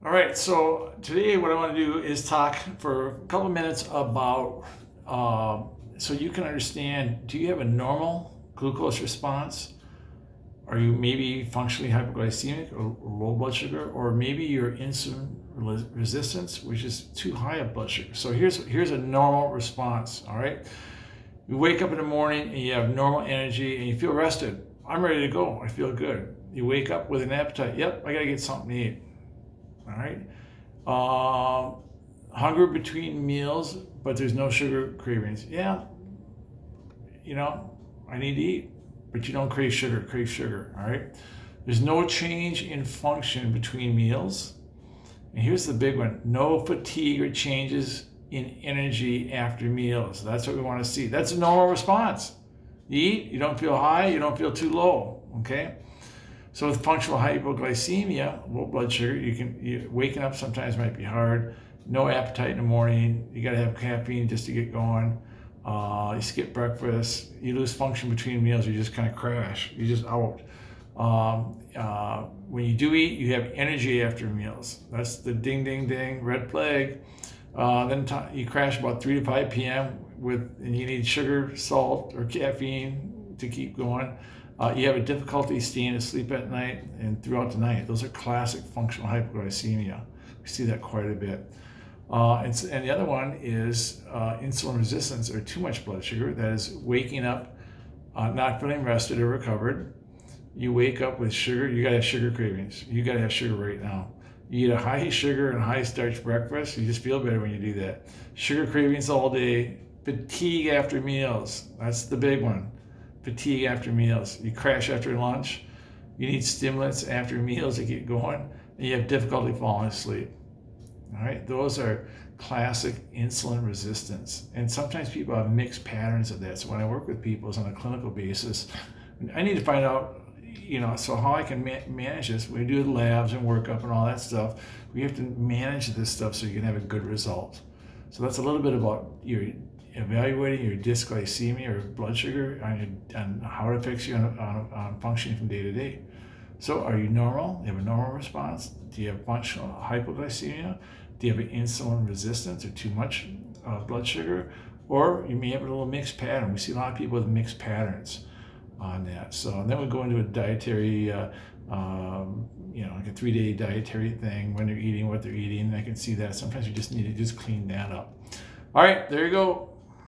All right, so today what I want to do is talk for a couple of minutes about, so you can understand, do you have a normal glucose response? Are you maybe functionally hypoglycemic or low blood sugar? Or maybe your insulin resistance, which is too high of blood sugar. So here's a normal response, all right? You wake up in the morning and you have normal energy and you feel rested. I'm ready to go, I feel good. You wake up with an appetite. Yep, I gotta get something to eat. All right. Hunger between meals, but there's no sugar cravings. Yeah, I need to eat, but you don't crave sugar. All right. There's no change in function between meals. And here's the big one: no fatigue or changes in energy after meals. That's what we want to see. That's a normal response. You eat, you don't feel high, you don't feel too low. Okay. So with functional hypoglycemia, low blood sugar, waking up sometimes might be hard. No appetite in the morning. You got to have caffeine just to get going. You skip breakfast. You lose function between meals. You just kind of crash. You're just out. When you do eat, you have energy after meals. That's the ding, ding, ding, red flag. Then you crash about 3 to 5 p.m. and you need sugar, salt, or caffeine to keep going. You have a difficulty staying asleep at night and throughout the night. Those are classic functional hypoglycemia. We see that quite a bit. And the other one is insulin resistance or too much blood sugar. That is waking up not feeling rested or recovered. You wake up with sugar. You got to have sugar cravings. You got to have sugar right now. You eat a high sugar and high starch breakfast. You just feel better when you do that. Sugar cravings all day. Fatigue after meals. That's the big one. Fatigue after meals. You crash after lunch. You need stimulants after meals to get going. And you have difficulty falling asleep. All right, those are classic insulin resistance. And sometimes people have mixed patterns of that. So when I work with people, it's on a clinical basis. I need to find out, so how I can manage this. We do the labs and workup and all that stuff. We have to manage this stuff so you can have a good result. So that's a little bit about your evaluating your dysglycemia or blood sugar and how it affects you on functioning from day to day. So are you normal? You have a normal response? Do you have functional hypoglycemia? Do you have an insulin resistance or too much blood sugar? Or you may have a little mixed pattern. We see a lot of people with mixed patterns on that. So then we go into a dietary, like a 3-day dietary thing when they're eating, what they're eating. I can see that. Sometimes you just need to just clean that up. All right, there you go.